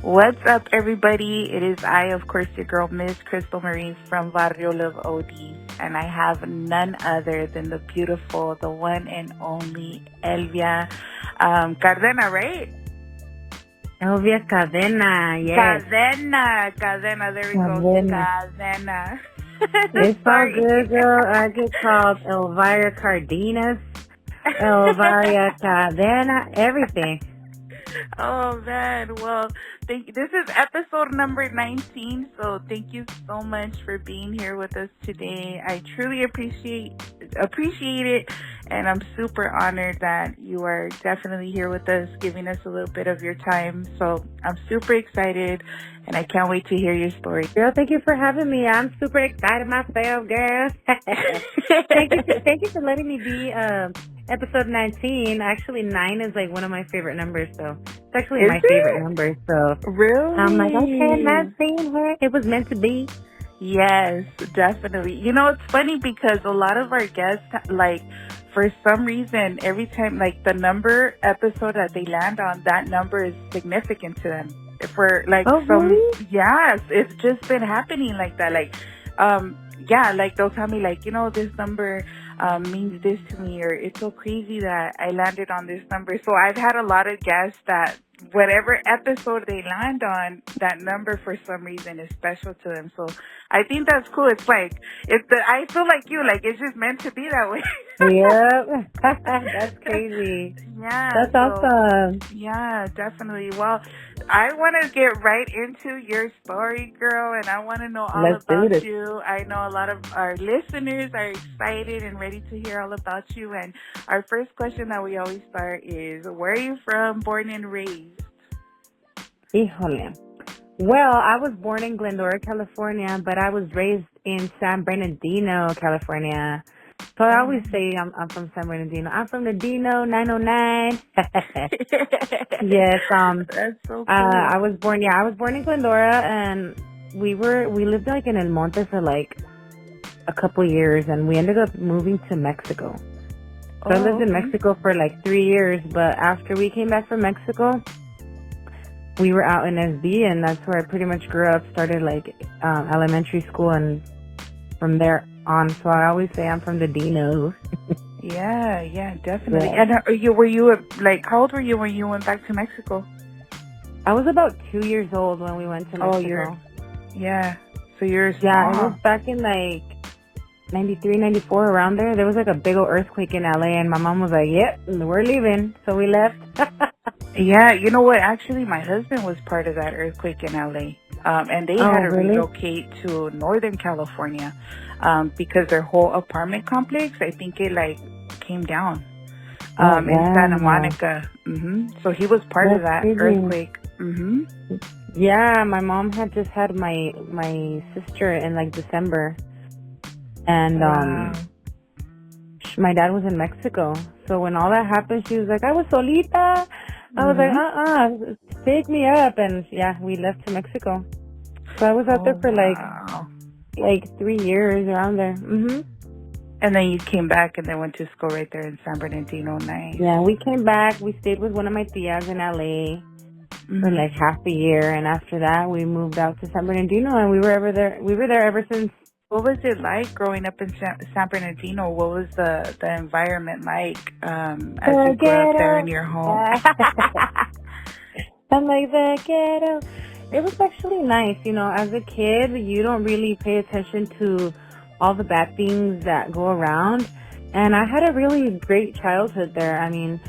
What's up, everybody? It is I, of course, your girl, Miss Crystal Marie from Barrio Love ODs, and I have none other than the beautiful, the one and only Elvia Cadena, right? Elvia Cadena, yes. Cadena, there we go, Cadena. Cadena. It's all Sorry. good, girl. I get called Elvira Cardenas, Elvira Cadena, everything. Oh man, well, this is episode number 19, so thank you so much for being here with us today. I truly appreciate it, and I'm super honored that you are definitely here with us, giving us a little bit of your time. So I'm super excited, and I can't wait to hear your story. Girl, thank you for having me. I'm super excited myself, girl. Thank you for letting me be episode 19. Actually, 9 is like one of my favorite numbers, so it's actually my favorite number. So really, I'm like, okay, 19, right? It was meant to be. Yes, definitely. You know, it's funny because a lot of our guests, like, for some reason, every time, like, the number episode that they land on, that number is significant to them. For, like, really? Yes, it's just been happening like that. Like, yeah, like, they'll tell me, like, you know, this number means this to me, or it's so crazy that I landed on this number. So I've had a lot of guests that whatever episode they land on, that number for some reason is special to them. So I think that's cool. It's like, I feel like you, like, it's just meant to be that way. Yep. That's crazy. Yeah. That's awesome. Yeah, definitely. Well, I want to get right into your story, girl, and I want to know all about you. I know a lot of our listeners are excited and ready to hear all about you. And our first question that we always start is, where are you from, born and raised? Híjole. Well, I was born in Glendora, California, but I was raised in San Bernardino, California. So I always say I'm from San Bernardino. I'm from the Dino 909. Yes, That's so cool. I was born in Glendora, and we lived like in El Monte for like a couple years, and we ended up moving to Mexico. So I lived in Mexico for like 3 years, but after we came back from Mexico, we were out in SB, and that's where I pretty much grew up, started like elementary school, and from there on. So I always say I'm from the Dino. Yeah, definitely. Yeah. And were you like, how old were you when you went back to Mexico? I was about 2 years old when we went to Mexico. Yeah. So you're small. Yeah, it was back in like 93, 94, around there. There was like a big old earthquake in LA, and my mom was like, yep, we're leaving. So we left. Yeah, you know what? Actually, my husband was part of that earthquake in LA. And they had to relocate to Northern California because their whole apartment complex, I think it like came down in Santa Monica. So he was part of that earthquake. Yeah, my mom had just had my sister in like December, and my dad was in Mexico. So when all that happened, she was like, I was solita. I was like, take me up. And yeah, we left to Mexico. So I was out there for like 3 years, around there. And then you came back and then went to school right there in San Bernardino. Nice. Yeah, we came back. We stayed with one of my tias in LA for like half a year. And after that, we moved out to San Bernardino, and we were there ever since. What was it like growing up in San Bernardino? What was the environment like as you grew up there in your home? I'm like, the ghetto. It was actually nice. You know, as a kid, you don't really pay attention to all the bad things that go around. And I had a really great childhood there. I mean,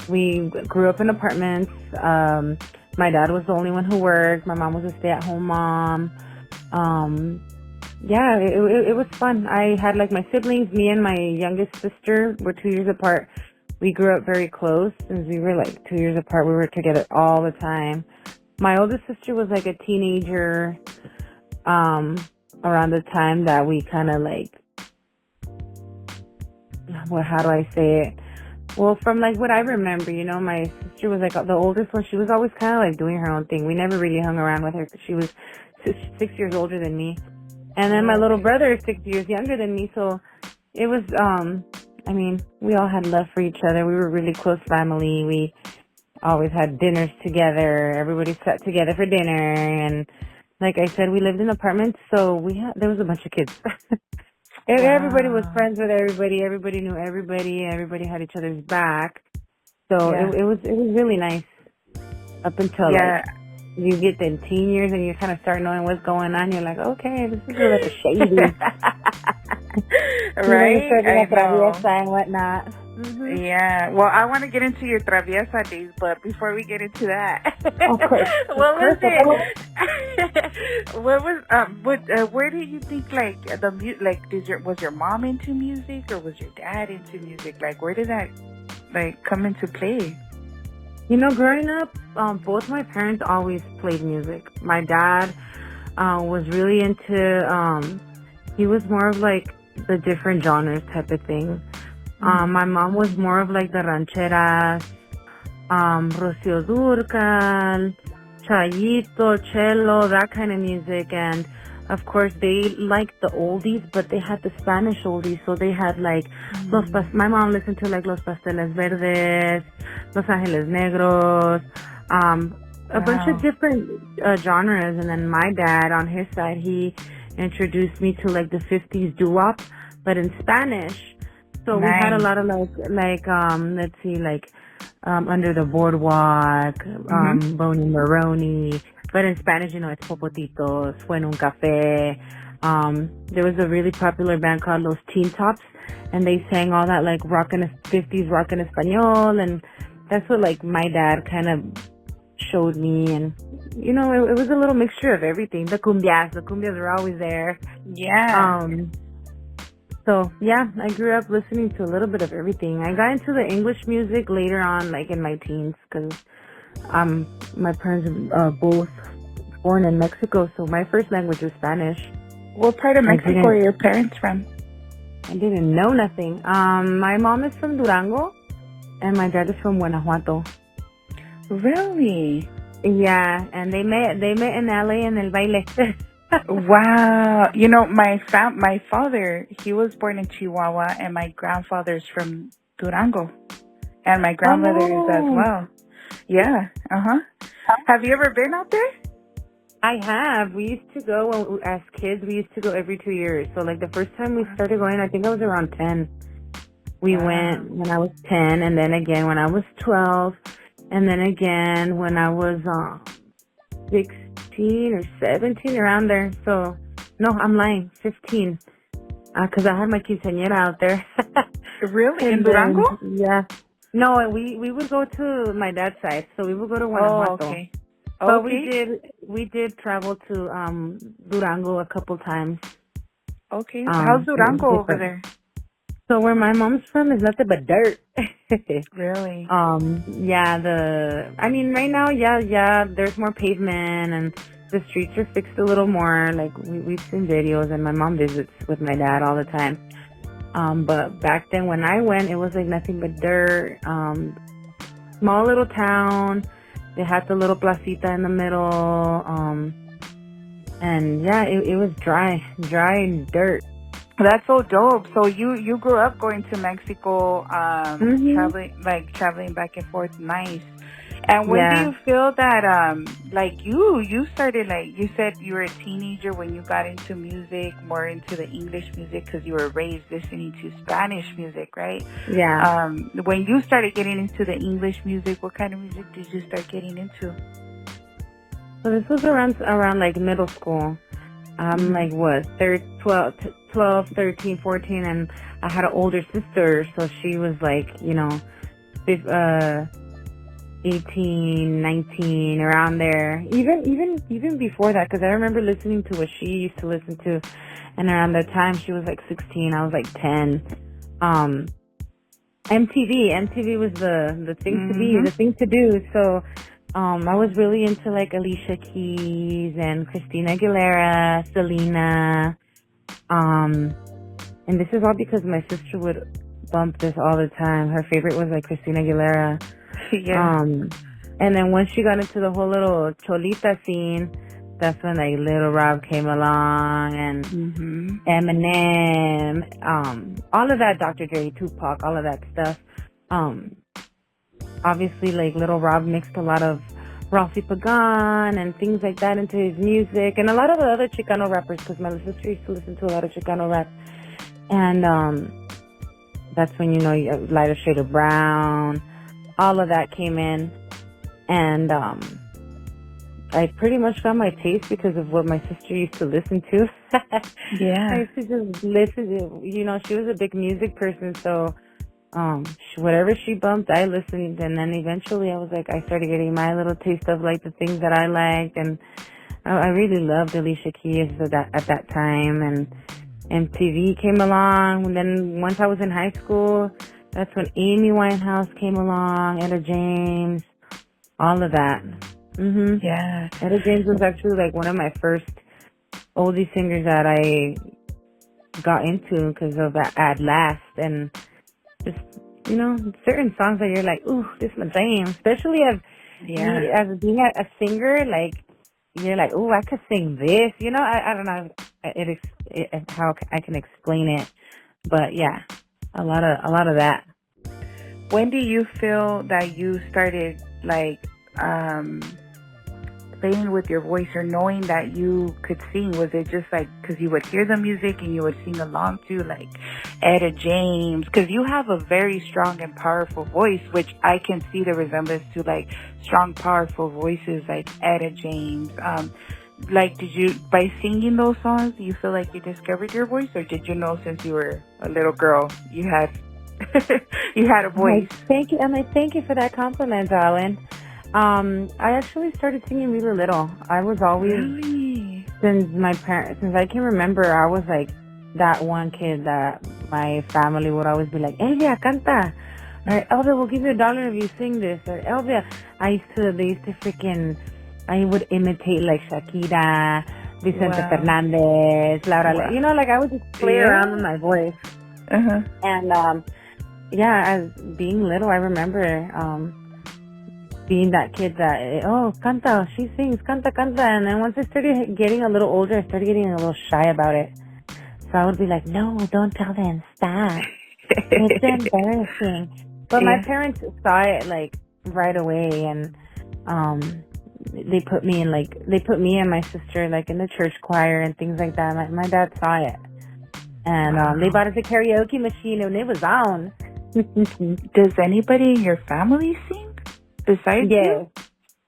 we grew up in apartments. My dad was the only one who worked. My mom was a stay-at-home mom. Yeah, it was fun. I had like my siblings, me and my youngest sister were 2 years apart. We grew up very close. Since we were like 2 years apart, we were together all the time. My oldest sister was like a teenager around the time that we kind of like, how do I say it? Well, from like what I remember, you know, my sister was like the oldest one. She was always kind of like doing her own thing. We never really hung around with her because she was 6 years older than me. And then my little brother is 6 years younger than me. So it was, I mean, we all had love for each other. We were really close family. always had dinners together. Everybody sat together for dinner, and like I said, we lived in apartments, so there was a bunch of kids. Everybody was Wow. friends with everybody. Everybody knew everybody. Everybody had each other's back. So Yeah. it was really nice up until Yeah. like you get the teen years and you kind of start knowing what's going on. You're like, okay, this is a little shady. You know, you Right? start being I a know. traviesa and whatnot. Yeah. Well, I want to get into your traviesa days, but before we get into that, Of course. what was Of course. it? Where do you think like like was your mom into music or was your dad into music? Like, where did that like come into play? You know, growing up, both my parents always played music. My dad was really into, he was more of like the different genres type of thing. My mom was more of like the rancheras, Rocío Dúrcal, Chayito, cello, that kind of music. And of course, they liked the oldies, but they had the Spanish oldies. So they had like my mom listened to like Los Pasteles Verdes, Los Ángeles Negros, a bunch of Wow. different genres. And then my dad, on his side, he introduced me to like the 50s doo-wop, but in Spanish. So we had a Nice. lot of let's see, like Under the Boardwalk, Bony Maroney. But in Spanish, you know, it's Popotitos, Fue en un Café. There was a really popular band called Los Teen Tops, and they sang all that like 50s rock en español, and that's what like my dad kind of showed me. And you know, it was a little mixture of everything. The cumbias were always there. Yeah. So yeah, I grew up listening to a little bit of everything. I got into the English music later on, like in my teens, because my parents are both born in Mexico, so my first language was Spanish. What part of Mexico are your parents from? I didn't know nothing. My mom is from Durango, and my dad is from Guanajuato. Really? Yeah, and they met in LA in el baile. Wow. You know, my father, he was born in Chihuahua, and my grandfather's from Durango, and my grandmother is as Oh, well. Yeah. Have you ever been out there? I have. We used to go as kids. We used to go every 2 years. So like the first time we started going, I think I was around 10. We went when I was 10, and then again when I was 12, and then again when I was 16 or 17, around there. So no, I'm lying, 15, because I had my quinceañera out there. Really? In And Durango? then yeah, no, we would go to my dad's side, so we would go to Oh, Guanajuato. okay. But Okay. we did travel to Durango a couple times. Okay. How's Durango over Different. there? So where my mom's from is nothing but dirt. Really? Yeah, I mean right now, yeah, there's more pavement and the streets are fixed a little more. Like we've seen videos, and my mom visits with my dad all the time. But back then when I went, it was like nothing but dirt. Small little town. They had the little placita in the middle. And yeah, it was dry and dirt. That's so dope. So you grew up going to Mexico, traveling back and forth. Nice. And when do you feel that like you started, like you said you were a teenager when you got into music, more into the English music because you were raised listening to Spanish music, right? Yeah. When you started getting into the English music, what kind of music did you start getting into? So this was around like middle school. I'm like what, 12, 13, 14, and I had an older sister, so she was like, 18, 19, around there. Even before that, because I remember listening to what she used to listen to, and around that time she was like 16, I was like 10. MTV was the thing to be, the thing to do. So I was really into like Alicia Keys and Christina Aguilera, Selena. And this is all because my sister would bump this all the time. Her favorite was like Christina Aguilera. Yeah. And then once she got into the whole little Cholita scene, that's when like Little Rob came along, and Eminem, all of that, Dr. Dre, Tupac, all of that stuff. obviously, like, Little Rob mixed a lot of Ralphie Pagan and things like that into his music, and a lot of the other Chicano rappers, because my sister used to listen to a lot of Chicano rap. And that's when, you know, Lighter Shade of Brown, all of that came in. And I pretty much got my taste because of what my sister used to listen to. Yeah. I used to just listen to, you know, she was a big music person, so whatever she bumped, I listened. And then eventually I was like, I started getting my little taste of, like, the things that I liked. And I really loved Alicia Keys at that time. And MTV came along. And then once I was in high school, that's when Amy Winehouse came along, Etta James, all of that. Yeah. Etta James was actually, like, one of my first oldie singers that I got into because of At Last. And just, you know, certain songs that you're like, ooh, this is my jam. Especially as being a singer, like, you're like, ooh, I could sing this. You know, I don't know how I can explain it, but yeah, a lot of that. When do you feel that you started, like, playing with your voice or knowing that you could sing? Was it just like because you would hear the music and you would sing along to, like, Etta James? Because you have a very strong and powerful voice, which I can see the resemblance to, like, strong, powerful voices like Etta James. Like, did you, by singing those songs, do you feel like you discovered your voice, or did you know since you were a little girl you had you had a voice? Thank you. Thank you for that compliment, darling. I actually started singing really little. I was always, since I can remember, I was like that one kid that my family would always be like, Elvia, canta. Or, Elvia, we'll give you $1 if you sing this. Or, Elvia, I would imitate, like, Shakira, Vicente Fernandez, Laura, you know, like, I would just play around with my voice. And, yeah, as being little, I remember, being that kid that, oh, canta, she sings, canta. And then once I started getting a little older, I started getting a little shy about it. So I would be like, no, don't tell them, stop. It's embarrassing. But my parents saw it, like, right away, and they put me and my sister, like, in the church choir and things like that. My dad saw it. And they bought us a karaoke machine, and it was on. Does anybody in your family sing besides you?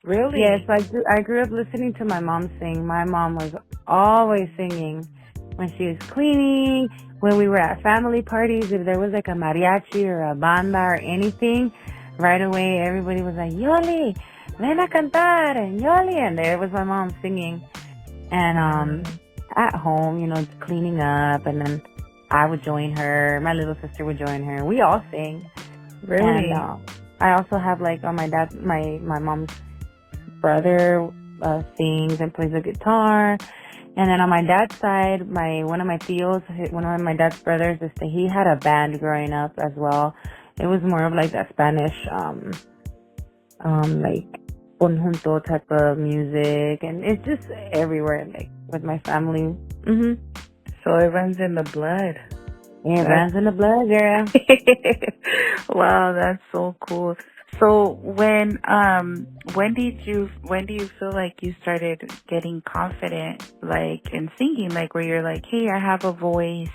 Really? Yes, I grew up listening to my mom sing. My mom was always singing when she was cleaning, when we were at family parties. If there was, like, a mariachi or a banda or anything, right away everybody was like, Yoli, ven a cantar, and Yoli, and there was my mom singing. And at home, you know, cleaning up, and then I would join her. My little sister would join her. We all sing. Really? And I also have, like, on my mom's brother sings and plays the guitar. And then on my dad's side, one of my tios, one of my dad's brothers, he had a band growing up as well. It was more of, like, that Spanish, like, conjunto type of music, and it's just everywhere, like, with my family. So it runs in the blood. It runs in the blood, girl. Wow, that's so cool. So when do you feel like you started getting confident, like, in singing, like, where you're like, hey, I have a voice,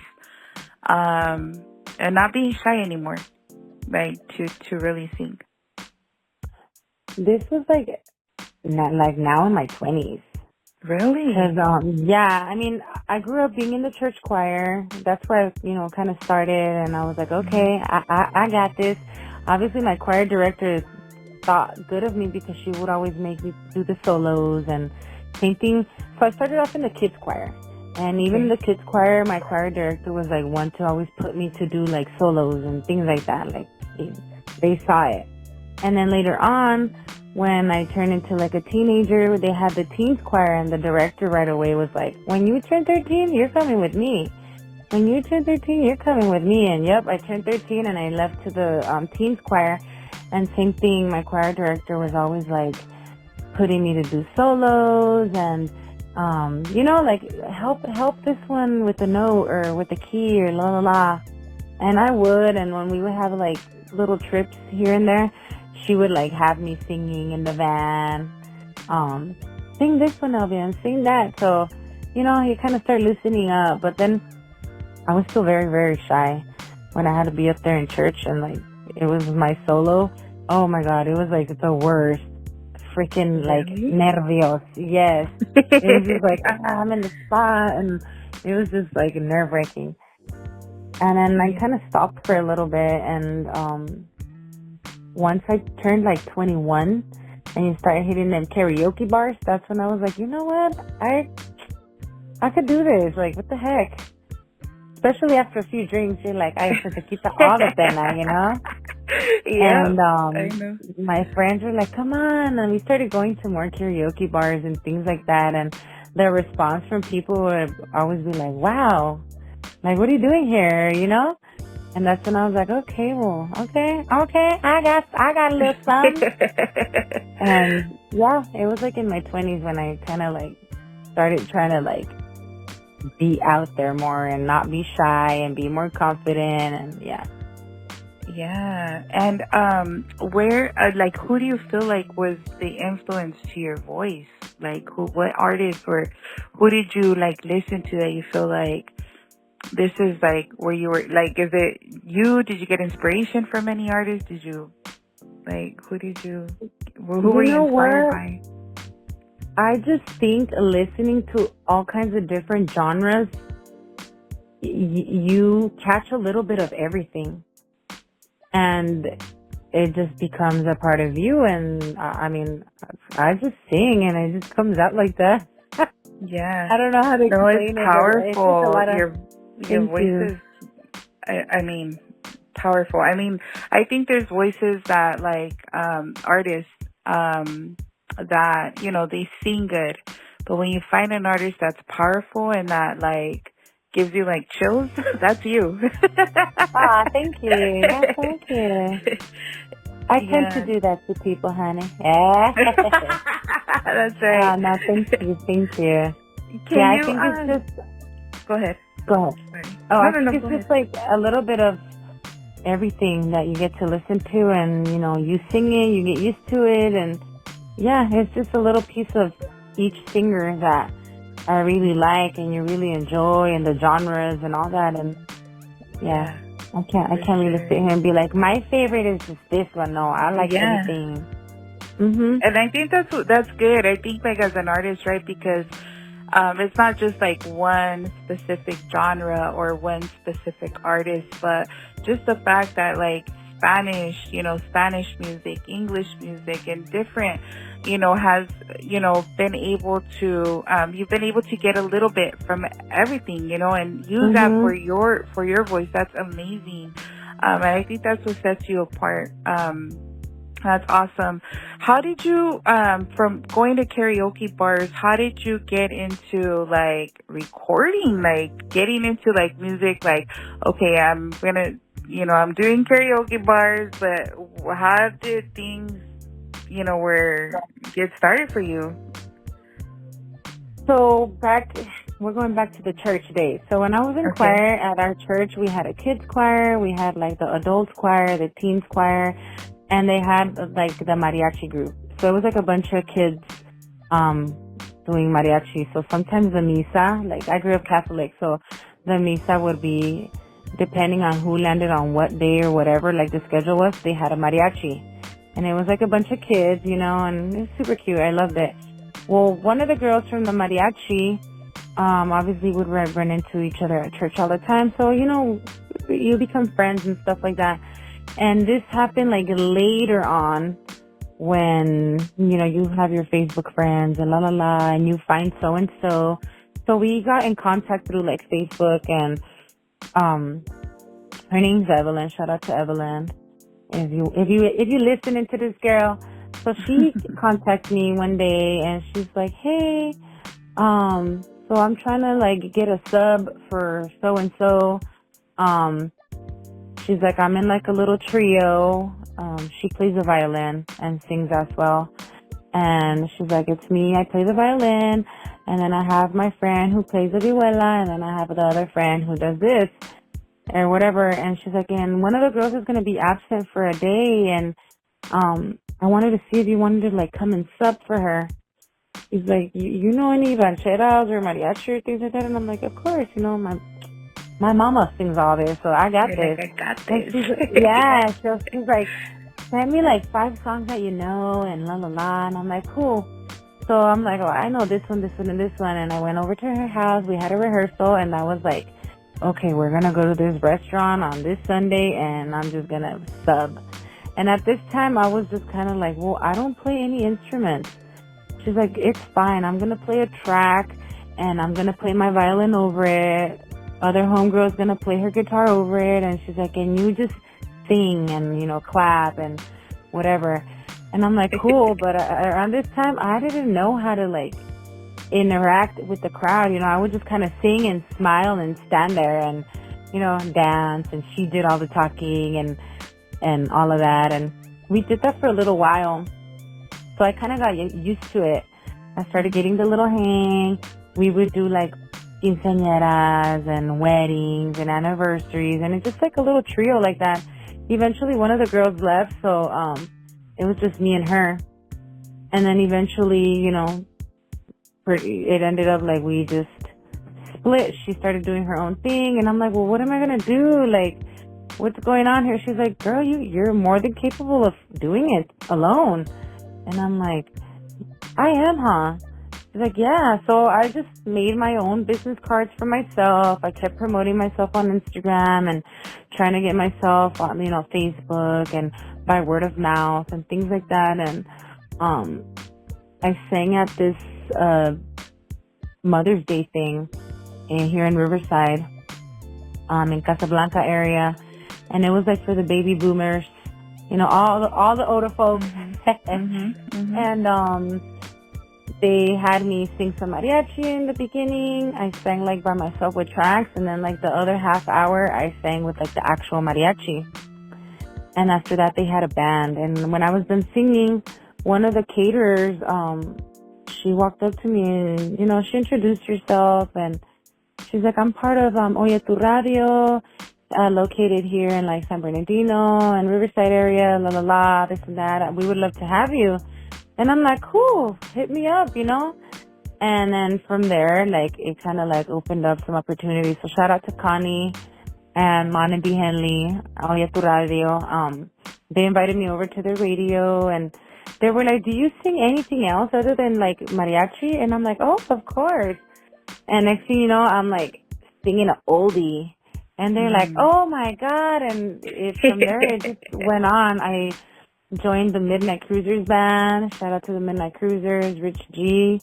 and not being shy anymore, like, to really sing? This was like now in my 20s. Really? Because, yeah, I mean, I grew up being in the church choir. That's where I, you know, kind of started, and I was like, okay, I got this. Obviously, my choir director thought good of me because she would always make me do the solos and same thing. So I started off in the kids choir. And even the kids choir, my choir director was like one to always put me to do, like, solos and things like that. Like, they saw it. And then later on, when I turned into, like, a teenager, they had the teens choir, and the director right away was like, when you turn 13, you're coming with me. When you turn 13, you're coming with me. And yep, I turned 13 and I left to the teens choir. And same thing, my choir director was always, like, putting me to do solos and, you know, like, help this one with the note or with the key or la la la. And I would, and when we would have, like, little trips here and there, she would like have me singing in the van, um, sing this one, Elvia, and sing that. So, you know, you kind of start loosening up. But then I was still very, very shy when I had to be up there in church and like it was my solo. Oh my God, it was like the worst. Freaking like nervios. Yes. It was just like, I'm in the spot, and it was just like nerve wracking. And then I kind of stopped for a little bit, and once I turned like 21 and you start hitting them karaoke bars, that's when I was like, you know what? I could do this. Like, what the heck? Especially after a few drinks, you're like, ay, pues aquí está all of them now, you know? Yeah, And I know. my friends were like, come on. And we started going to more karaoke bars and things like that. And the response from people would always be like, wow, like, what are you doing here, you know? And that's when I was like, okay, well, okay, I got a little something. And yeah, it was like in my 20s when I kind of like started trying to like be out there more and not be shy and be more confident, and yeah. Yeah. And where like who do you feel like was the influence to your voice? Like what artist or who did you like listen to that you feel like this is like where you were like, is it you? Did you get inspiration from any artists? Did you like who were you inspired by? I just think listening to all kinds of different genres, you catch a little bit of everything. And it just becomes a part of you. And I mean, I just sing and it just comes out like that. Yeah. I don't know how to explain it's powerful. Your voice is, I mean, powerful. I mean, I think there's voices that like, artists, that, you know, they sing good. But when you find an artist that's powerful and that like gives you like chills, that's you. Thank you. Yeah, thank you. I tend to do that to people, honey. Yeah. That's right. No, thank you. I think it's just... Go ahead. Sorry. I think it's just like a little bit of everything that you get to listen to, and, you know, you sing it, you get used to it, and yeah, it's just a little piece of each singer that I really like and you really enjoy, and the genres and all that. And yeah, I can't really sit here and be like, my favorite is just this one. No, I like everything. Mm-hmm. And I think that's good. I think like as an artist, right? Because it's not just like one specific genre or one specific artist, but just the fact that like Spanish music, English music, and different, has, been able to, you've been able to get a little bit from everything, and use that for your voice. That's amazing. And I think that's what sets you apart. That's awesome. How did you, from going to karaoke bars, how did you get into like recording, like getting into like music? Like, okay, I'm doing karaoke bars, but how did things, get started for you? So we're going back to the church days. So when I was in choir at our church, we had a kids choir, we had like the adults choir, the teens choir, and they had like the mariachi group. So it was like a bunch of kids doing mariachi. So sometimes the misa, like I grew up Catholic, so the misa would be depending on who landed on what day or whatever, like the schedule was, they had a mariachi. And it was like a bunch of kids, and it was super cute. I loved it. Well, one of the girls from the mariachi, obviously would run into each other at church all the time. So, you become friends and stuff like that. And this happened like later on when, you have your Facebook friends and and you find so-and-so. So we got in contact through like Facebook, and, her name's Evelyn. Shout out to Evelyn. If you listening to this girl. So she contacted me one day and she's like, hey, so I'm trying to like get a sub for so-and-so. She's like, I'm in like a little trio. She plays the violin and sings as well. And she's like, it's me, I play the violin. And then I have my friend who plays the vihuela. And then I have the other friend who does this or whatever. And she's like, and one of the girls is going to be absent for a day. And I wanted to see if you wanted to like come and sub for her. He's like, you know any rancheras or mariachi or things like that? And I'm like, of course, you know, my mama sings all this, so I got You're this. like, I got And this. yeah, so she's like, send me like 5 songs that you know and la la la. And I'm like, cool. So I'm like, oh, I know this one, this one, and this one. And I went over to her house. We had a rehearsal, and I was like, okay, we're going to go to this restaurant on this Sunday, and I'm just going to sub. And at this time, I was just kind of like, well, I don't play any instruments. She's like, it's fine. I'm going to play a track, and I'm going to play my violin over it. Other homegirl's going to play her guitar over it. And she's like, and you just sing and, you know, clap and whatever. And I'm like, cool. But around this time, I didn't know how to, like, interact with the crowd. You know, I would just kind of sing and smile and stand there and, you know, dance. And she did all the talking and all of that. And we did that for a little while. So I kind of got used to it. I started getting the little hang. We would do like quinceañeras and weddings and anniversaries, and it's just like a little trio like that. Eventually one of the girls left, so it was just me and her. And then eventually, you know, it ended up like we just split. She started doing her own thing, and I'm like, well, what am I gonna do? Like, what's going on here? She's like, girl, you're more than capable of doing it alone. And I'm like, I am, huh? She's like, yeah. So I just made my own business cards for myself. I kept promoting myself on Instagram and trying to get myself on, you know, Facebook and by word of mouth and things like that. And I sang at this Mother's Day thing here in Riverside, in Casablanca area. And it was like for the baby boomers, you know, all the older folks. And they had me sing some mariachi in the beginning. I sang like by myself with tracks, and then like the other half hour I sang with like the actual mariachi. And after that they had a band. And when I was done singing, one of the caterers, she walked up to me and, you know, she introduced herself, and she's like, I'm part of Oye Tu Radio, located here in like San Bernardino and Riverside area, la la la, this and that. We would love to have you. And I'm like, cool, hit me up, you know? And then from there, like, it kind of like opened up some opportunities. So shout out to Connie and Mon B. Henley, Oye Tu Radio. They invited me over to their radio, and they were like, do you sing anything else other than like mariachi? And I'm like, oh, of course. And next thing you know, I'm like singing an oldie. And they're like, oh my God. And from there, it just went on. I joined the Midnight Cruisers band. Shout out to the Midnight Cruisers, Rich G.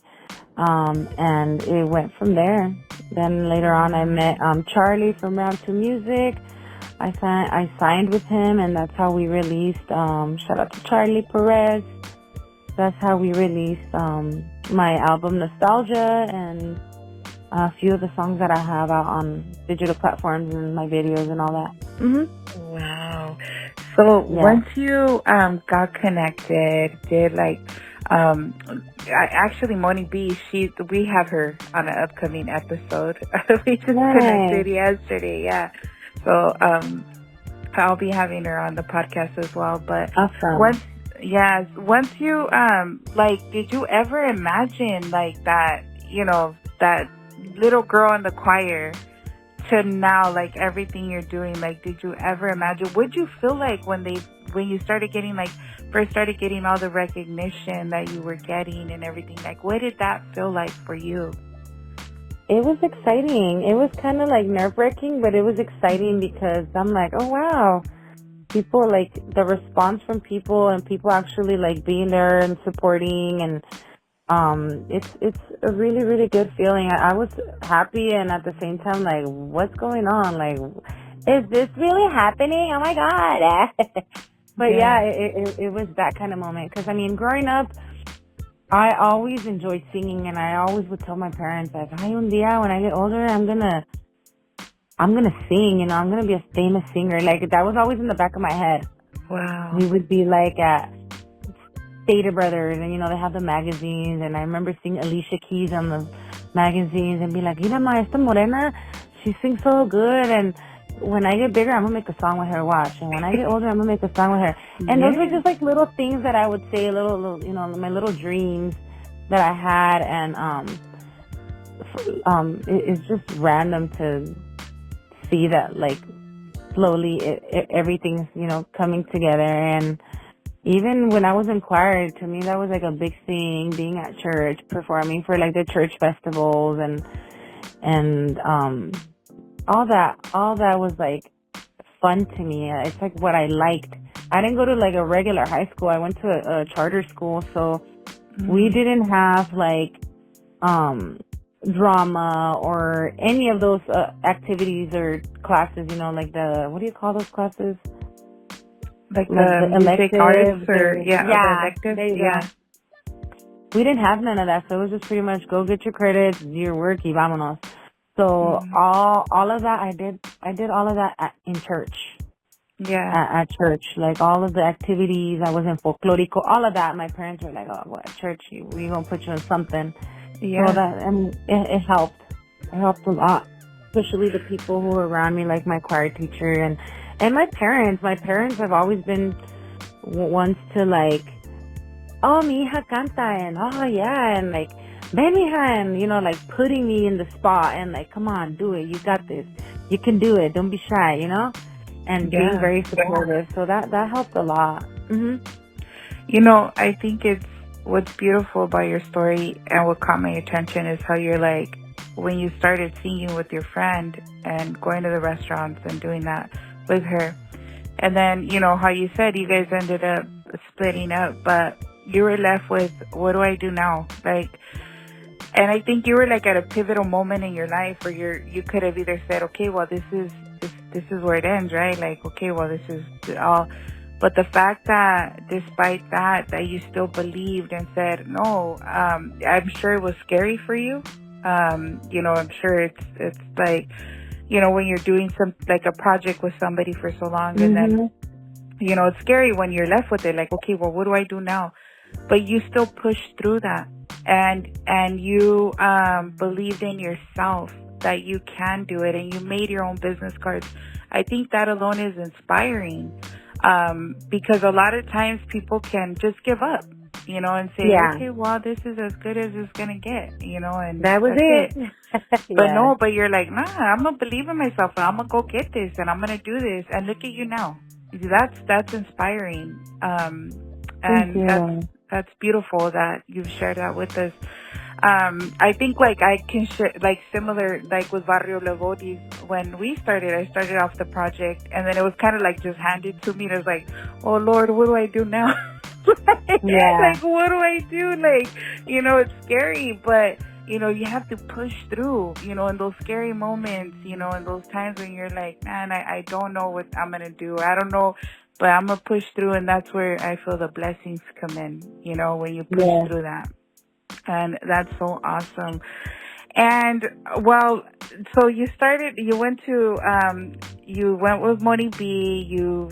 And it went from there. Then later on, I met Charlie from Round 2 Music. I signed with him, and that's how we released, shout out to Charlie Perez. That's how we released my album Nostalgia and a few of the songs that I have out on digital platforms and my videos and all that. Wow. So once you got connected, did like actually Moni B, we have her on an upcoming episode. We just connected yesterday, yeah. So I'll be having her on the podcast as well. But awesome. Once you like, did you ever imagine like that, you know, that little girl in the choir to now, like everything you're doing, like did you ever imagine, what'd you feel like when you started getting like first started getting all the recognition that you were getting and everything? Like, what did that feel like for you? It was exciting. It was kind of like nerve-wracking, but it was exciting because I'm like, oh wow, people, like the response from people and people actually like being there and supporting, and it's a really, really good feeling. I was happy, and at the same time, like, what's going on? Like, is this really happening? Oh my God. But yeah, it was that kind of moment. Because I mean, growing up, I always enjoyed singing, and I always would tell my parents, like, ay, un día when I get older, I'm gonna sing, you know, I'm gonna be a famous singer. Like, that was always in the back of my head. Wow. We would be like at Stater Brothers, and you know, they have the magazines, and I remember seeing Alicia Keys on the magazines and be like, mira ma, esta morena, she sings so good. And when I get bigger, I'm gonna make a song with her. Watch, and when I get older, I'm gonna make a song with her. And those were just like little things that I would say, little my little dreams that I had, and it's just random to see that like slowly everything's coming together. And even when I was in choir, to me that was like a big thing, being at church, performing for like the church festivals and all that was like fun to me. It's like what I liked. I didn't go to like a regular high school. I went to a charter school, so we didn't have like drama or any of those activities or classes, like what do you call those classes? Like the music arts or the electives. We didn't have none of that, so it was just pretty much go get your credits, do your work, y vámonos. So all of that I did all of that in church. Yeah. At church, like all of the activities. I was in folklorico, all of that. My parents were like, "Oh, well, at church, we gonna put you in something." Yeah. So that, and it helped. It helped a lot, especially the people who were around me, like my choir teacher and my parents. My parents have always been ones to like, "Oh, mi hija canta," and "Oh, yeah," and like, "Ven, mija," and like putting me in the spot and like, "Come on, do it. You got this. You can do it. Don't be shy," and being very supportive. So that helped a lot. I think what's beautiful about your story and what caught my attention is how you're like, when you started singing with your friend and going to the restaurants and doing that with her, and then how you said you guys ended up splitting up, but you were left with, what do I do now? Like, and I think you were like at a pivotal moment in your life where you could have either said, okay, well, this is where it ends, right? Like, okay, well, this is all. But the fact that despite that you still believed and said, no, I'm sure it was scary for you. I'm sure it's like, when you're doing like a project with somebody for so long, and then, it's scary when you're left with it. Like, okay, well, what do I do now? But you still pushed through that, and you believed in yourself that you can do it, and you made your own business cards. I think that alone is inspiring, because a lot of times people can just give up, and say, okay, well, this is as good as it's gonna get, and that was it. But no, but you're like, nah, I'm gonna believe in myself, and I'm gonna go get this, and I'm gonna do this, and look at you now. That's inspiring, and that's beautiful that you've shared that with us. I think like I can share, like similar, like with Barrio Levodis, when I started off the project, and then it was kind of like just handed to me, and it was like, oh Lord, what do I do now? Like, what do I do? Like, it's scary, but you have to push through, in those scary moments, in those times when you're like, man, I don't know what I'm going to do. I don't know, but I'm going to push through. And that's where I feel the blessings come in, when you push through that. And that's so awesome. And well, so you went with Moni B. You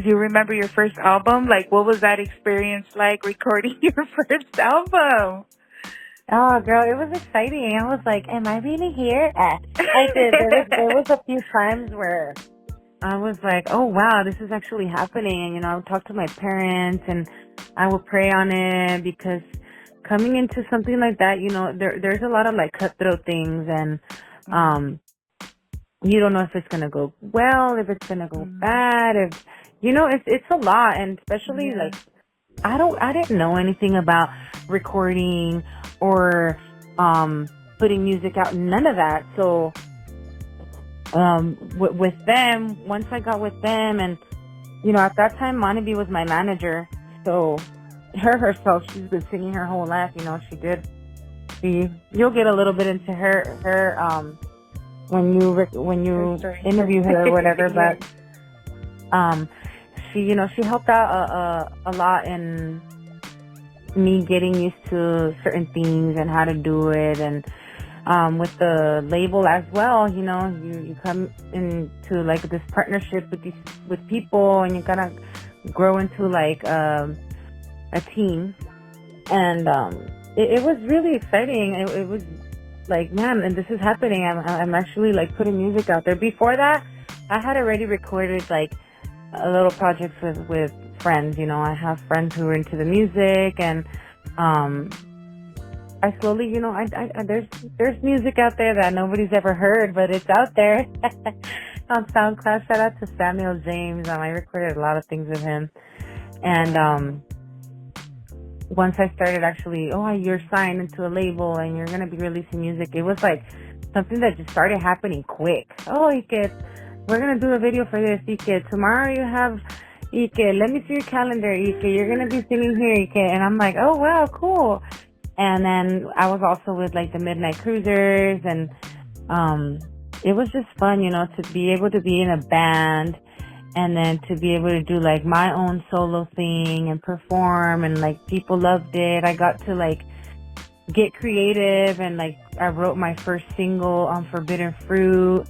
remember your first album? Like, what was that experience like recording your first album? Oh, girl, it was exciting. I was like, am I really here? I did. There was a few times where I was like, oh, wow, this is actually happening. And, I would talk to my parents and I would pray on it, because coming into something like that, there's a lot of like cutthroat things, and you don't know if it's going to go well, if it's going to go bad, if, it's a lot. And especially like, I didn't know anything about recording or putting music out, none of that. So with them, once I got with them, and at that time Monaby was my manager, so her herself, she's been singing her whole life. You'll get a little bit into her when you interview her or whatever. But she helped out a lot in me getting used to certain things and how to do it, and with the label as well. You come into like this partnership with people, and you gotta grow into like a team, and it was really exciting. It was like, man, and this is happening. I'm actually like putting music out there. Before that, I had already recorded like a little projects with friends. You know, I have friends who are into the music, and I slowly, you know, I there's music out there that nobody's ever heard, but it's out there on SoundCloud. Shout out to Samuel James. I recorded a lot of things with him, and once I started actually, you're signed into a label and you're gonna be releasing music. It was like something that just started happening quick. We're gonna do a video for this. Tomorrow you have, let me see your calendar. You're gonna be singing here. And I'm like, oh wow, cool. And then I was also with like the Midnight Cruisers, and it was just fun, you know, to be able to be in a band, and then to be able to do like my own solo thing and perform, and like people loved it. I got to like get creative, and like I wrote my first single on Forbidden Fruit.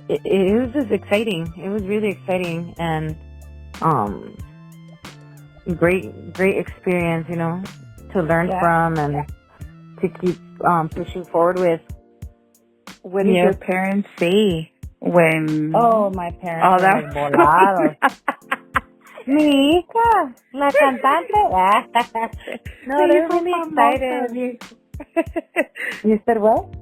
It was just exciting. It was really exciting, and great experience, you know, to learn from and to keep pushing forward with. What did your parents say when? Oh, my parents were like volados. Mi hija, la cantante. No, they're really excited. You said what?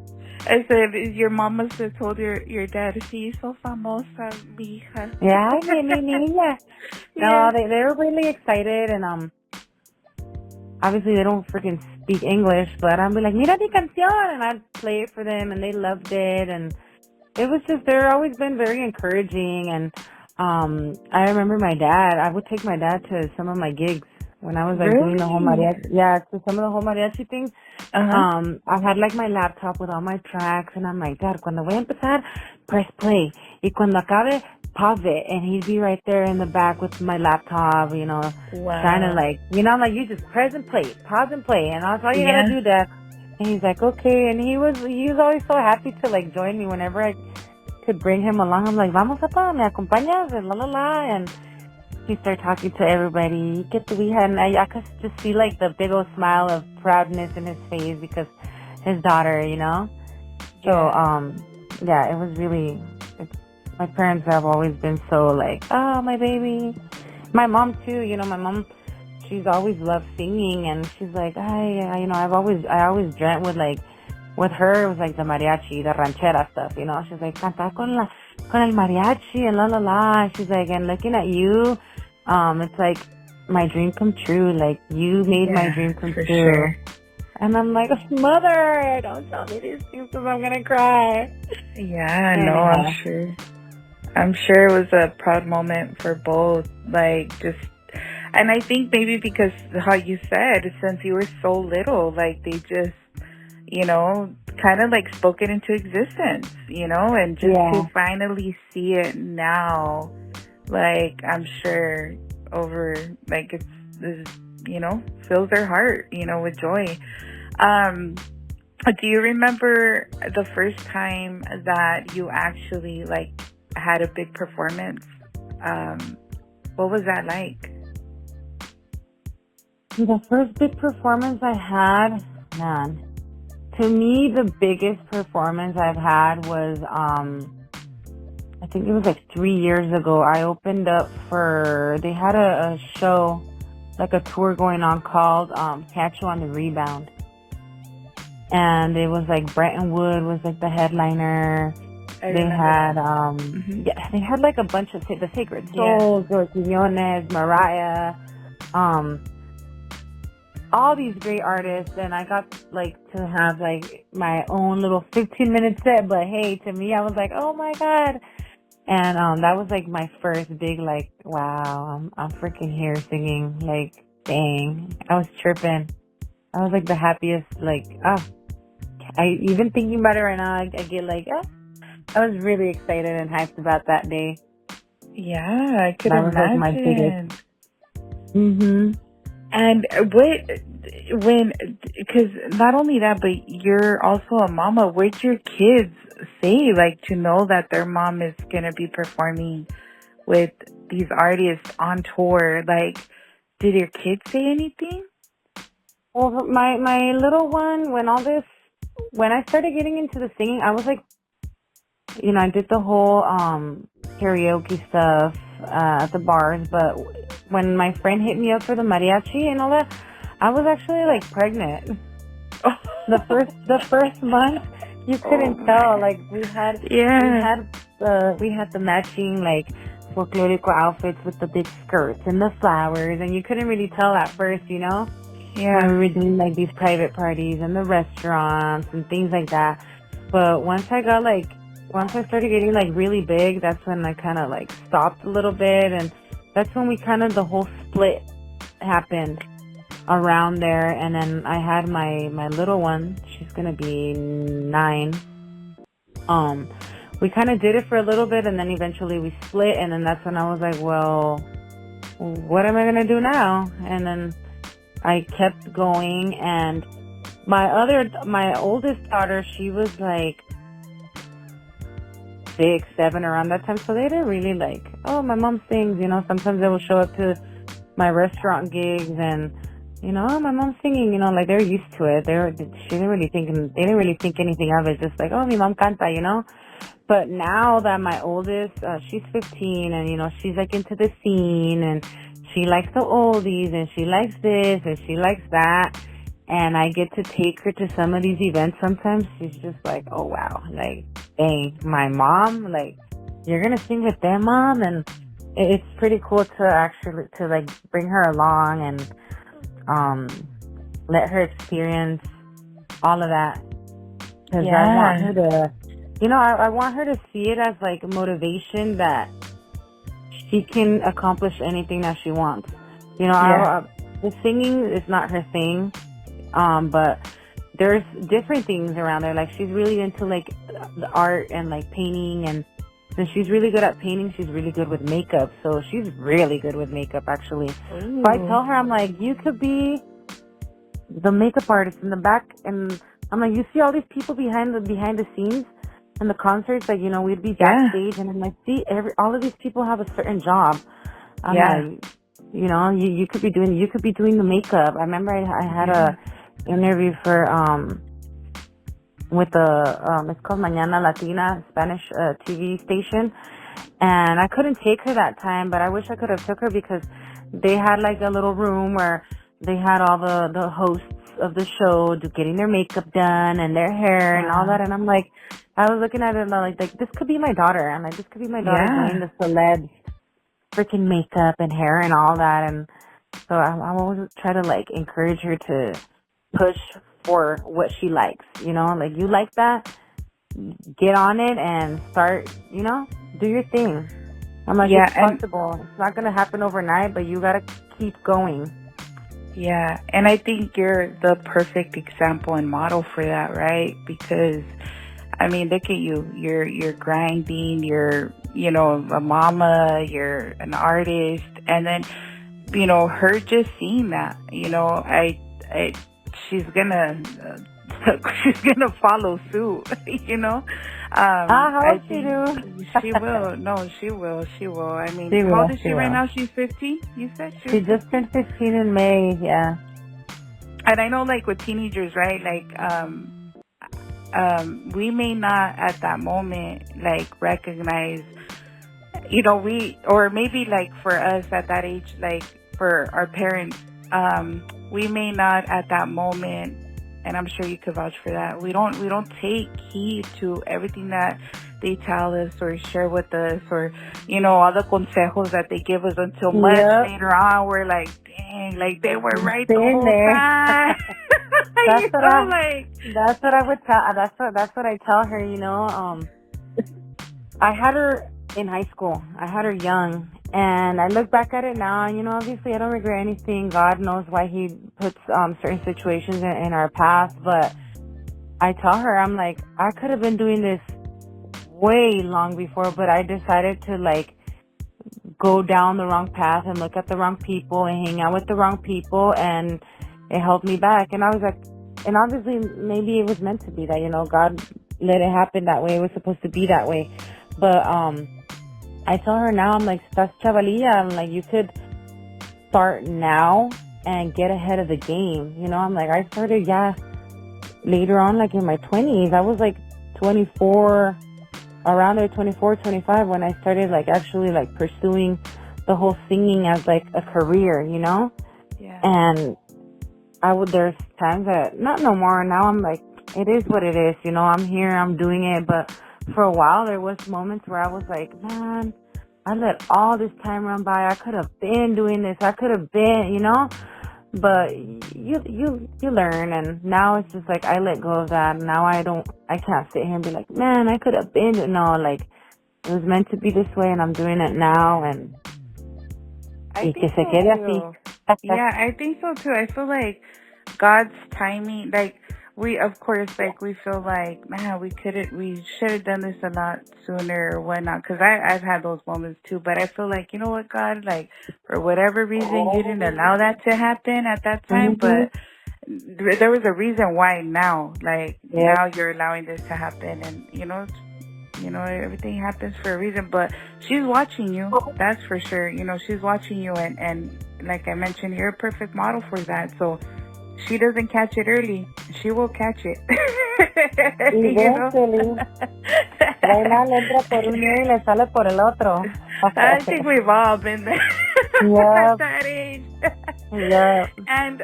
I said your mom must have told your dad, "Sí, so famosa, mi hija." Yeah, mi niña. No, they were really excited, and obviously they don't freaking speak English, but I'm like, mira mi canción, and I'd play it for them, and they loved it, and it was just, they're always been very encouraging. And I remember my dad, I would take my dad to some of my gigs when I was like doing the whole mariachi, to some of the whole mariachi things. I had like my laptop with all my tracks, and I'm like, Dad, cuando voy a empezar, press play, y cuando acabe, pause it. And he'd be right there in the back with my laptop, you know, trying to like, you know, like, you just press and play, pause and play, and that's all you gotta do, Dad. And he's like, okay. And he was always so happy to like join me whenever I could bring him along. I'm like, vamos, papá, me acompañas, and la la la. And he started talking to everybody. And I could just see like the big old smile of proudness in his face because his daughter, you know. So it was really. My parents have always been so like, oh, my baby. My mom too. You know, my mom, she's always loved singing, and she's like, you know, I always dreamt with her, it was like the mariachi, the ranchera stuff, you know. She's like, canta con el mariachi and la la la. She's like, and looking at you, it's like my dream come true. Like, you made my dream come true. Sure. And I'm like, Mother, don't tell me these things because I'm gonna cry. Yeah, no, I'm sure. I'm sure it was a proud moment for both. Like, just, and I think maybe because how you said, since you were so little, like, they just, you know, kind of like spoke it into existence, you know, and just to finally see it now, like, I'm sure over, like, it's, you know, fills their heart, you know, with joy. Do you remember the first time that you actually, like, had a big performance? What was that like? The first big performance I had, man, to me, the biggest performance I've had was, I think it was like 3 years ago. I opened up they had a show, like a tour going on called Catch You on the Rebound. And it was like Bretton Wood was like the headliner. They had, they had like a bunch of the Sacred Souls, Quiñones, Mariah, all these great artists, and I got like to have like my own little 15-minute set. But hey, to me, I was like, oh my God. And that was like my first big, like, wow, I'm freaking here singing, like, dang. I was tripping. I was like the happiest, like, I even thinking about it right now, I get like, I was really excited and hyped about that day. Yeah, I could imagine. That was like my biggest. And because not only that, but you're also a mama. What'd your kids say, like, to know that their mom is going to be performing with these artists on tour? Like, did your kids say anything? Well, my little one, when I started getting into the singing, I was like I did the whole karaoke stuff at the bars, but when my friend hit me up for the mariachi and all that, I was actually like pregnant. The first month, you couldn't tell. Like we had the matching like folklorico outfits with the big skirts and the flowers, and you couldn't really tell at first, when we were doing like these private parties and the restaurants and things like that. But once I started getting like really big, that's when I kind of like stopped a little bit, and that's when the whole split happened around there. And then I had my little one. She's gonna be 9. We kind of did it for a little bit, and then eventually we split, and then that's when I was like, well, what am I gonna do now? And then I kept going, and my oldest daughter, she was like 6, 7 around that time, so they didn't really like, oh, my mom sings, sometimes they will show up to my restaurant gigs and, oh, my mom's singing, like they're used to it. They didn't really think anything of it, just like, oh, mi mom canta, But now that my oldest, she's 15, and, she's like into the scene, and she likes the oldies, and she likes this, and she likes that, and I get to take her to some of these events sometimes, she's just like, oh, wow, like, dang, my mom, like, you're gonna sing with them, Mom? And it's pretty cool to like, bring her along and, let her experience all of that. Because I want her to, I want her to see it as, like, motivation that she can accomplish anything that she wants. The singing is not her thing, but there's different things around there. Like, she's really into, like, the art and, like, painting, and she's really good at painting. She's really good with makeup, so she's really good with makeup, actually. Ooh. So I tell her, I'm like, you could be the makeup artist in the back, and I'm like, you see all these people behind the scenes and the concerts, like, we'd be backstage, and I'm like, see, all of these people have a certain job. I'm like, you could be doing the makeup. I remember I had a interview for with the it's called Mañana Latina Spanish TV station, and I couldn't take her that time, but I wish I could have took her, because they had like a little room where they had all the hosts of the show getting their makeup done and their hair and all that, and I'm like, I was looking at it and I'm like, this could be my daughter. I'm like, this could be my daughter doing the celebs freaking makeup and hair and all that. And so I always try to like encourage her to push for what she likes, like, you like that, get on it and start, do your thing. I'm like, it's possible. It's not going to happen overnight, but you got to keep going. Yeah, and I think you're the perfect example and model for that, right? Because, I mean, look at you. You're grinding. You're, a mama. You're an artist. And then, her just seeing that, she's gonna follow suit, I hope she do. She will. No, she will. I mean, how old is she right now? She's 15, you said? She just turned 15 in May, yeah. And I know, like, with teenagers, right, like, we may not at that moment, like, recognize, or maybe, like, for us at that age, like, for our parents, we may not at that moment, and I'm sure you could vouch for that, we don't take heed to everything that they tell us or share with us, or, all the consejos that they give us until much later on. We're like, dang, like, they were right the whole time. That's what I tell her, I had her in high school. I had her young, and I look back at it now, and, obviously I don't regret anything. God knows why he puts certain situations in our path, but I tell her, I'm like, I could have been doing this way long before, but I decided to, like, go down the wrong path and look at the wrong people and hang out with the wrong people, and it held me back. And I was like, and obviously maybe it was meant to be that, God let it happen that way. It was supposed to be that way. But I tell her now, I'm like, estás chavalilla. I'm like, you could start now and get ahead of the game. I'm like, I started, later on, like in my 20s. I was like 24 around there 24, 25 when I started like actually like pursuing the whole singing as like a career, you know? Yeah. And there's times that, not no more, now I'm like, it is what it is, you know, I'm here, I'm doing it, but for a while there was moments where I was like, man, I let all this time run by, I could have been doing this, I could have been, you know, but you learn, and now it's just like, I let go of that, and now I can't sit here and be like, man, I could have been, no, like, it was meant to be this way, and I'm doing it now, and I y que think se so quede too. así. Yeah, I think so too. I feel like God's timing, like we, of course, like we feel like, man, we should have done this a lot sooner or whatnot. Cause I've had those moments too, but I feel like, you know what, God, like for whatever reason, you didn't allow that to happen at that time, Mm-hmm. but there was a reason why now, like Yep. now you're allowing this to happen, and everything happens for a reason, but she's watching you. That's for sure. You know, she's watching you, and like I mentioned, you're a perfect model for that. So she doesn't catch it early, she will catch it. You know? Eventually, Reina le entra por un oído y le sale por el otro. I think we've all been there at Yep. that age. Yep. And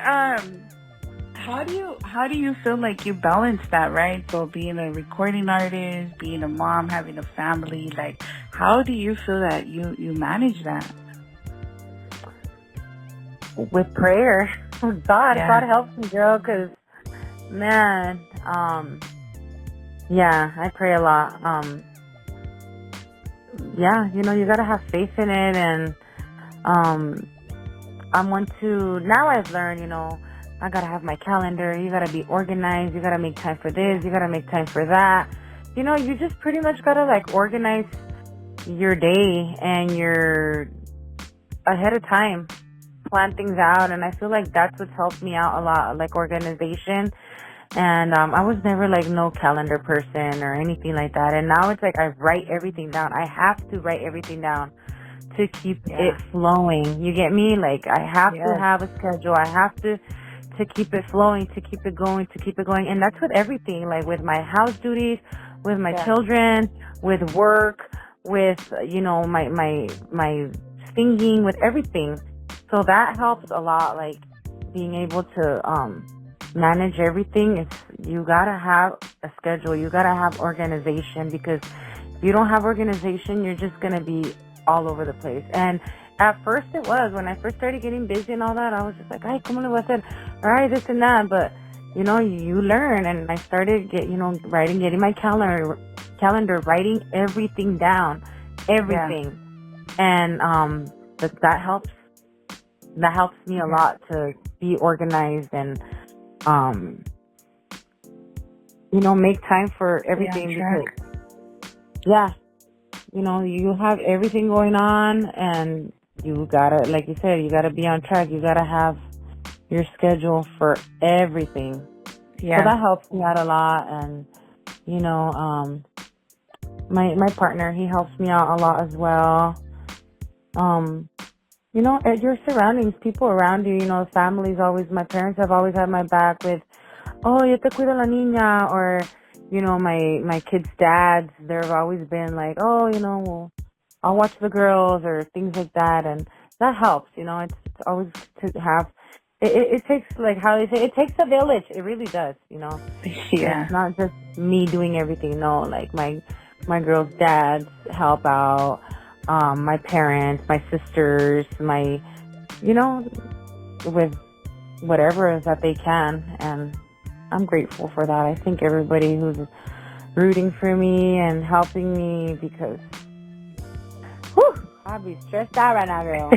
how do you feel like you balance that, right? So being a recording artist, being a mom, having a family, like how do you feel that you manage that? With prayer. God helps me, girl, because, man, yeah, I pray a lot. Yeah, you know, you gotta have faith in it, and now I've learned, you know, I gotta have my calendar, you gotta be organized, you gotta make time for this, you gotta make time for that. You know, you just pretty much gotta like organize your day, and you're ahead of time, plan things out, and I feel like that's what's helped me out a lot, like organization. And I was never like no calendar person or anything like that, and now it's like I write everything down. I have to write everything down to keep it flowing. You get me? Like I have to have a schedule. I have to keep it flowing, to keep it going, and that's with everything, like with my house duties, with my children, with work, with, you know, my singing, with everything. So that helps a lot, like being able to manage everything. You gotta have a schedule, you gotta have organization, because if you don't have organization, you're just gonna be all over the place. And at first it was, when I first started getting busy and all that, I was just like, ay, ¿cómo le voy a hacer? All right, this and that. But, you know, you learn, and I started getting my calendar, writing everything down, everything. And that helps me a lot to be organized, and you know, make time for everything, because you know, you have everything going on, and you gotta, like you said, you gotta be on track. You gotta have your schedule for everything. So that helps me out a lot. And, you know, my partner, he helps me out a lot as well. You know, at your surroundings, people around you, you know, my parents have always had my back with, oh, yo te cuido la niña, or, you know, my kids' dads, they've always been like, oh, you know, well, I'll watch the girls, or things like that, and that helps, you know. It's always to have, it takes, like how they say, it takes a village. It really does, you know. It's not just me doing everything, no, like my girls' dads help out, my parents, my sisters, you know, with whatever that they can, and I'm grateful for that. I think everybody who's rooting for me and helping me, because I'll be stressed out right now, girl.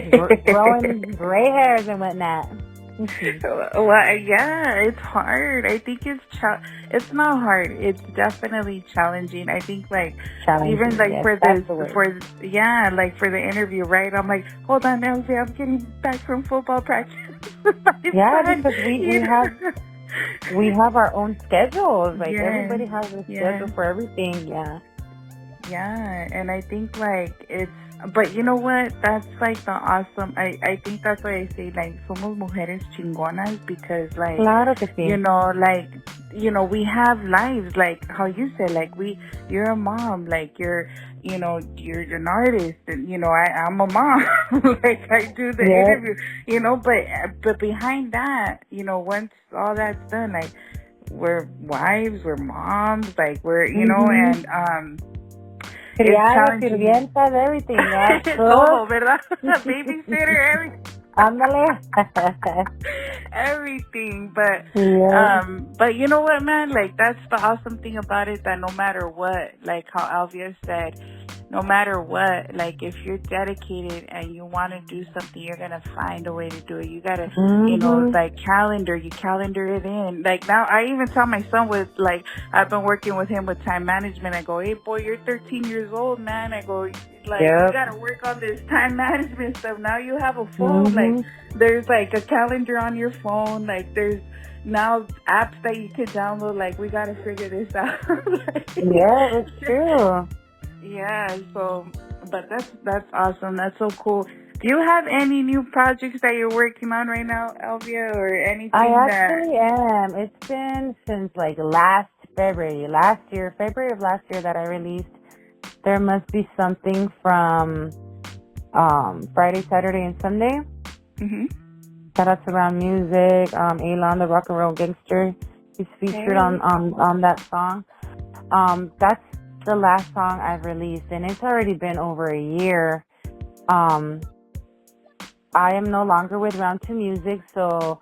Growing gray hairs and whatnot. Well, yeah, it's hard. I think it's not hard. It's definitely challenging. I think like even like for the interview, right? I'm like, hold on, Elvia, I'm getting back from football practice. Because we have our own schedules. Like everybody has a schedule for everything. Yeah, and I think like it's But you know what? That's like the awesome. I think that's why I say like somos mujeres chingonas because like Claro que sí. like we have lives like how you said like you're a mom like you're an artist and I'm a mom like I do the Yeah. interview but behind that once all that's done like we're wives, we're moms, like we're Mm-hmm. and it's Criadas, challenging. sirvientas, everything, yeah. Todo, ¿verdad? Babysitter, Ándale. everything. Yeah. But you know what, man? Like that's the awesome thing about it. That no matter what, like how Elvia said, no matter what, like if you're dedicated and you want to do something, you're gonna find a way to do it. You gotta, Mm-hmm. like you calendar it in. Like now, I even tell my son with like I've been working with him with time management. I go, hey boy, you're 13 years old, man. I go, like you Yep. gotta work on this time management stuff. Now you have a phone, Mm-hmm. like there's like a calendar on your phone, like there's now apps that you can download. Like we gotta figure this out. Yeah, it's true. Yeah, so but that's awesome. That's so cool. Do you have any new projects that you're working on right now, Elvia, or I anything that? actually am. It's been since like February of last year that I released. There must be something from Friday, Saturday, and Sunday. Mhm. Shout out to Round Music, Elon, the rock and roll gangster. He's featured Hey. on that song. That's the last song I've released, and it's already been over a year. I am no longer with Round 2 Music, so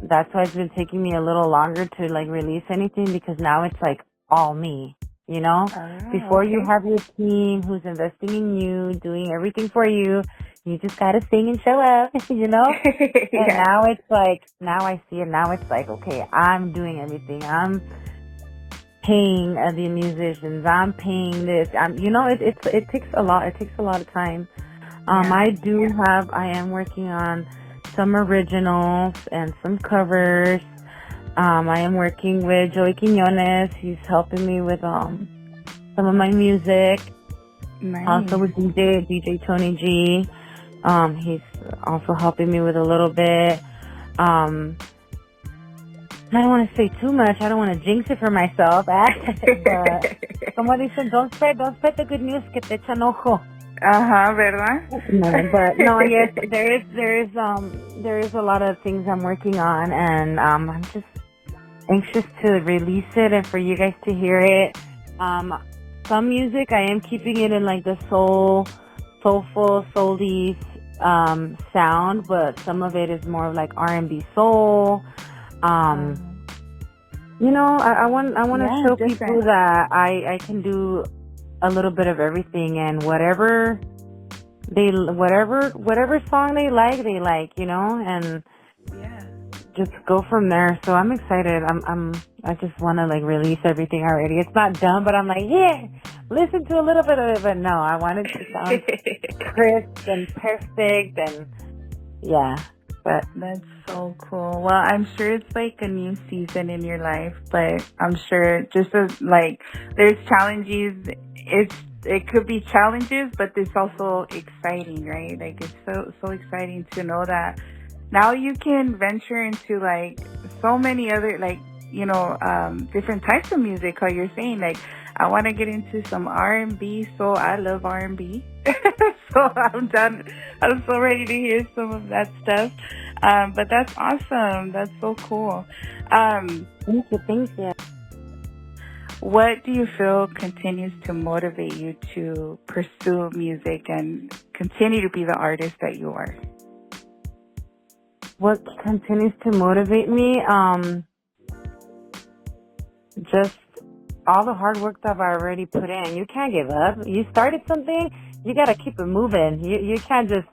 that's why it's been taking me a little longer to like release anything because now it's like all me, you know? Before you Okay. have your team who's investing in you, doing everything for you, you just gotta sing and show up, you know? And Yeah. now it's like, now I see it, now it's like, okay, I'm doing everything. I'm paying the musicians, I'm paying this. It takes a lot, it takes a lot of time. I am working on some originals and some covers. I am working with Joey Quiñones. He's helping me with some of my music. Nice. Also with DJ Tony G. He's also helping me with a little bit. I don't want to say too much. I don't want to jinx it for myself. But somebody said, don't spread the good news que te echan ojo. ¿Verdad? No, but no, yes, there is a lot of things I'm working on, and I'm just anxious to release it and for you guys to hear it. Some music I am keeping it in like the soulful, soul-y sound, but some of it is more of like R&B soul. I want to show different. people that I can do a little bit of everything, and whatever song they like, and just go from there. So I'm excited. I just want to like release everything already. It's not done, but I'm like, yeah, listen to a little bit of it, but no, I want it to sound crisp and perfect, and yeah. But that's so cool. Well, I'm sure it's like a new season in your life, but I'm sure just as like there's challenges, it could be challenges, but it's also exciting, right? Like it's so exciting to know that now you can venture into like so many other like different types of music. How you're saying like I want to get into some R&B, so I love R&B. So I'm done. I'm so ready to hear some of that stuff. But that's awesome. That's so cool. thank you. What do you feel continues to motivate you to pursue music and continue to be the artist that you are? What continues to motivate me? Just all the hard work that I've already put in. You can't give up. You started something, you gotta keep it moving. You can't just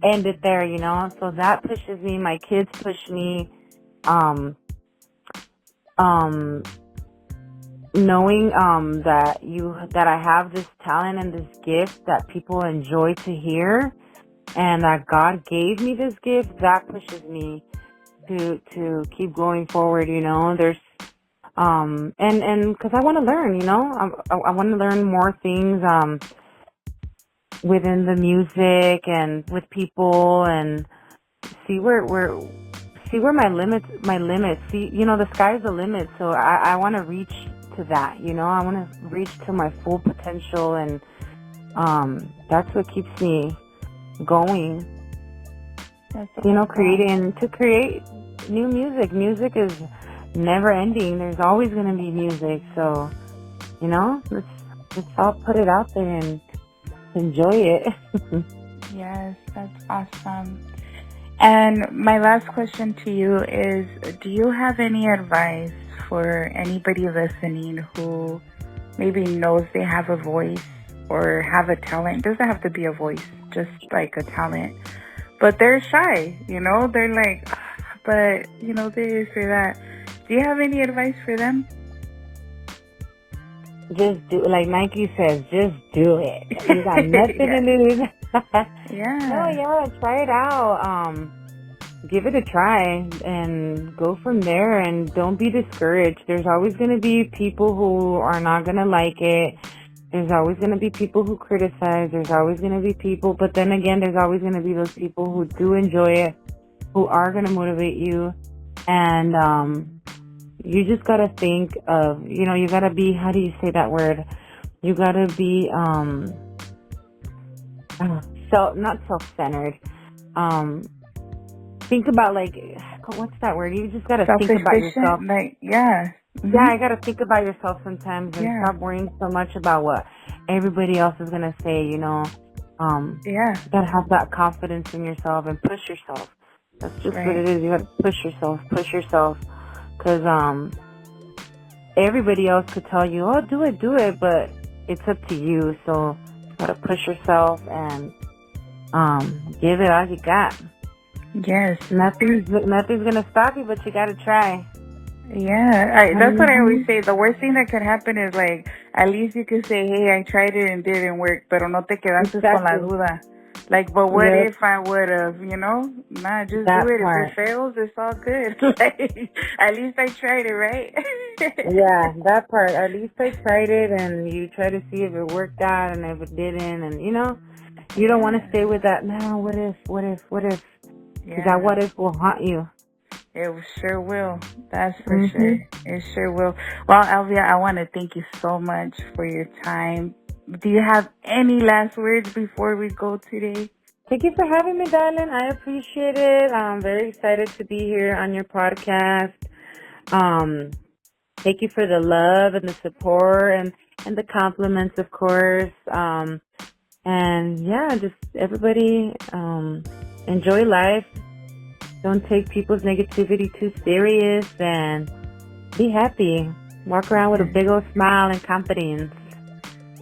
end it there, So that pushes me. My kids push me. Knowing that I have this talent and this gift that people enjoy to hear, and that God gave me this gift, that pushes me to keep going forward. There's and because I want to learn. I want to learn more things. within the music and with people, and see where my limits. See, the sky's the limit. So I want to reach to that. I want to reach to my full potential, and that's what keeps me going. Create new music. Music is never ending. There's always going to be music. So, let's all put it out there and enjoy it. Yes, that's awesome. And my last question to you is, do you have any advice for anybody listening who maybe knows they have a voice or have a talent? It doesn't have to be a voice, just like a talent. But they're shy, they're like, but, this or that. Do you have any advice for them? Just do, like Nike says, just do it. You got nothing to lose. Yeah. No, yeah, try it out. Give it a try and go from there, and don't be discouraged. There's always going to be people who are not going to like it. There's always going to be people who criticize. There's always going to be people, but then again, there's always going to be those people who do enjoy it, who are going to motivate you. And you just got to think of, you got to be, how do you say that word? You got to be not self-centered. Think about, like, what's that word? You just got to think about yourself. Yeah. Mm-hmm. Yeah, I got to think about yourself sometimes and stop worrying so much about what everybody else is going to say, You got to have that confidence in yourself and push yourself. That's just what it is. You got to push yourself. Because everybody else could tell you, oh, do it, but it's up to you. So you got to push yourself and give it all you got. Yes. Nothing's going to stop you, but you got to try. Yeah, that's what I always say. The worst thing that could happen is, like, at least you could say, hey, I tried it and didn't work, pero no te quedaste con la duda. Like, but what if I would have, Nah, just do it. If it fails, it's all good. Like, at least I tried it, right? Yeah, that part. At least I tried it, and you try to see if it worked out and if it didn't, and, you don't want to stay with that, no, what if? Because that what if will haunt you. It sure will. That's for sure. It sure will. Well, Elvia, I want to thank you so much for your time. Do you have any last words before we go today? Thank you for having me, darling. I appreciate it. I'm very excited to be here on your podcast. Thank you for the love and the support and the compliments, of course. And yeah, just everybody enjoy life. Don't take people's negativity too serious, and be happy. Walk around with a big old smile and confidence.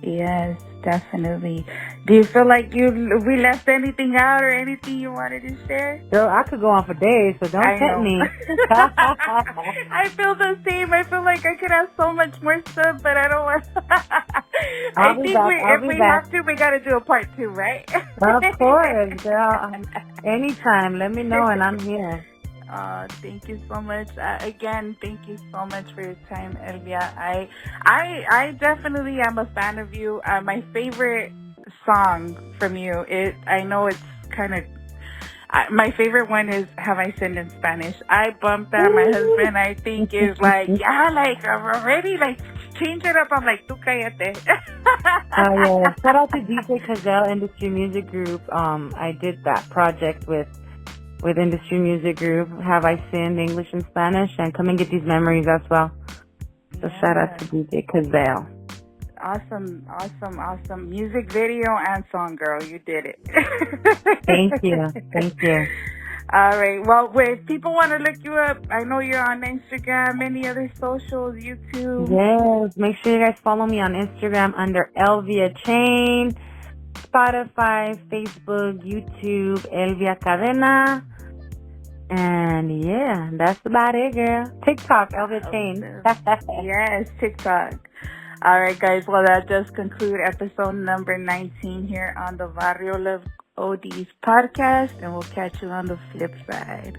Yes, definitely. Do you feel like we left anything out or anything you wanted to share? Girl, I could go on for days, so don't tempt me. I feel the same. I feel like I could have so much more stuff, but I don't want I think if we have to, we got to do a part 2, right? Of course, girl. Anytime. Let me know, and I'm here. Thank you so much. Again, thank you so much for your time, Elvia. I definitely am a fan of you. My favorite song from you, I know it's kind of, my favorite one is Have I Sinned in Spanish. I bumped that. My husband, I think, is like, I'm already, change it up. I'm like, tú cállate. Oh, yeah. Shout out to DJ Cazell Industry Music Group. I did that project with Industry Music Group, Have I Sinned, English and Spanish, and come and get these memories as well. So shout out to DJ Cazell. Awesome. Music video and song, girl. You did it. Thank you. All right. Well, if people want to look you up, I know you're on Instagram, any other socials, YouTube. Yes. Make sure you guys follow me on Instagram under Elvia Chain, Spotify, Facebook, YouTube, Elvia Cadena. And yeah, that's about it, girl. TikTok, Elvia Chain. Yes, TikTok. All right, guys. Well, that does conclude episode number 19 here on the Barrio Love ODs podcast, and we'll catch you on the flip side.